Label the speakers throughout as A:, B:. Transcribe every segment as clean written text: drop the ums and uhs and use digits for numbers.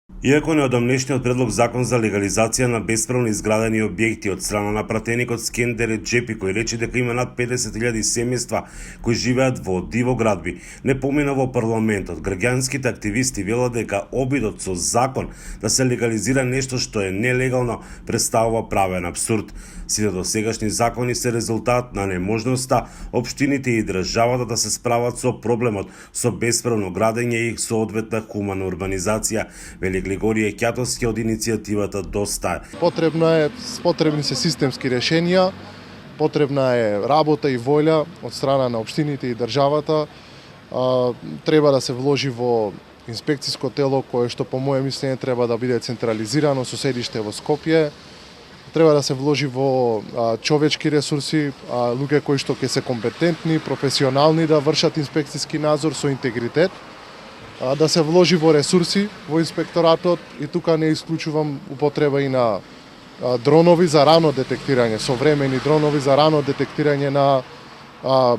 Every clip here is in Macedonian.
A: Иако неодамнешниот предлог закон за легализација на бесправно изградени објекти од страна на пратеникот Скендер Джепи, кој рече дека има над 50.000 семејства кои живеат во дивоградби, не помина во парламентот, граѓанските активисти велат дека обидот со закон да се легализира нешто што е нелегално представува правен абсурд. Сите досегашни закони се резултат на неможноста општините и државата да се справат со проблемот со бесправно градење и соодветна хумана урбанизација, вели Григорije Ќатовски од иницијативата Доста.
B: Потребни се системски решенија, потребна е работа и волја од страна на општините и државата. Треба да се вложи во инспекциско тело кое што по моје мислење треба да биде централизирано со седиште во Скопје. Треба да се вложи во човечки ресурси, луѓе кои што ќе се компетентни, професионални да вршат инспекциски надзор со интегритет, да се вложи во ресурси во инспекторатот и тука не исклучувам употреба и на дронови за рано детектирање, современи дронови за рано детектирање на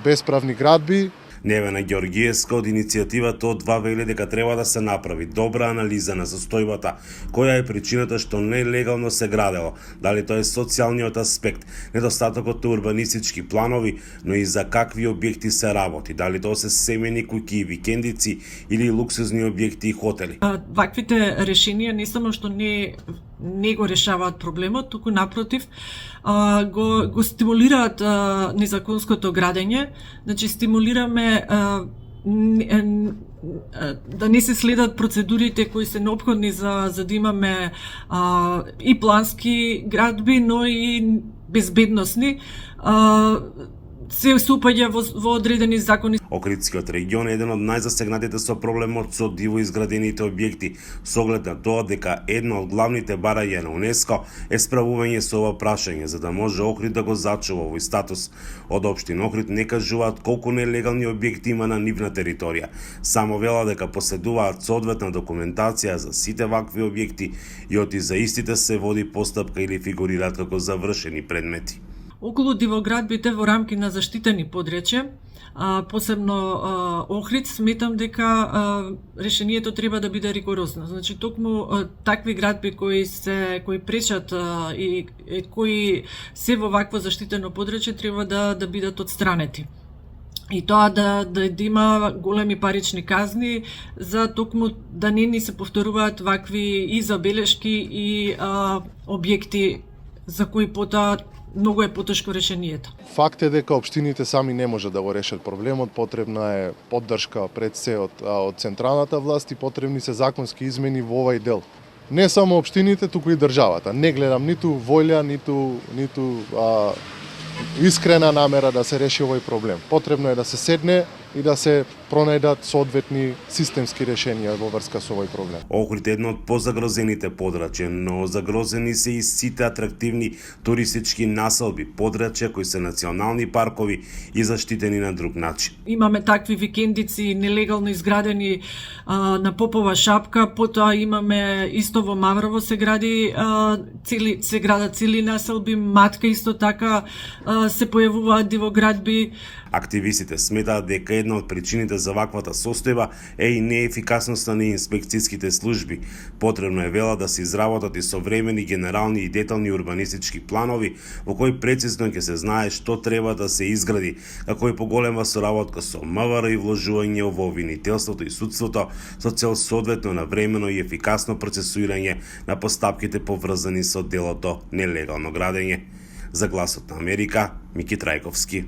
B: бесправни градби.
A: Невена Ѓоргиевска од иницијативата од два вели дека треба да се направи добра анализа на состојбата, која е причината што нелегално се градело, дали тоа е социјалниот аспект, недостатокот на урбанистички планови, но и за какви објекти се работи, дали тоа се семени куќи и викендици или луксузни објекти и хотели.
C: Ваквите решенија не само што не го решаваат проблемот, туку напротив го стимулираат незаконското градење. Значи стимулираме да не се следат процедурите кои се неопходни за да имаме и плански градби, но и безбедносни. Се упаѓа во одредени закони.
A: Охридскиот регион е еден од најзасегнатите со проблемот со диво изградените објекти, со оглед на тоа дека едно од главните барања на УНЕСКО е справување со ова прашање, за да може Охрид да го зачува овој статус. Од општина Охрид не кажуваат колку нелегални објекти има на нивна територија. Само вела дека поседуваат соодветна документација за сите вакви објекти и оти за истите се води постапка или фигурираат како завршени предмети.
C: Околу дивоградбите во рамки на заштитени подречја, посебно Охрид, сметам дека решението треба да биде ригорозно. Значи токму такви градби кои пречат и кои се во вакво заштитено подречје треба да бидат отстранети. И тоа да има големи парични казни за токму да не ни се повторуваат вакви и забелешки и објекти за кои потоа многу е потешко решението.
B: Факт е дека општините сами не може да го решат проблемот, потребна е поддршка пред се од централната власт и потребни се законски измени во овај дел. Не само општините, туку и државата. Не гледам ниту волја, ниту искрена намера да се реши овој проблем. Потребно е да се седне и да се пронајдат соодветни системски решенија во врска со овој проблем.
A: Охрид е едно од позагрозените подрачја, но загрозени се и сите атрактивни туристички населби, подрачја кои се национални паркови и заштитени на друг начин.
C: Имаме такви викендици нелегално изградени на Попова шапка, потоа имаме исто во Маврово се градат цели населби, Матка исто така се појавуваат дивоградби.
A: Активистите сметаат дека една од причините за ваквата состојба е и неефикасноста на инспекцијските служби. Потребно е вела да се изработат и современи генерални и детални урбанистички планови во кои прецизно ќе се знае што треба да се изгради, како и поголема соработка со МВР и вложување во обвинителството и судството со цел соодветно навремено и ефикасно процесуирање на постапките поврзани со делото нелегално градење. За Гласот на Америка, Мики Трајковски.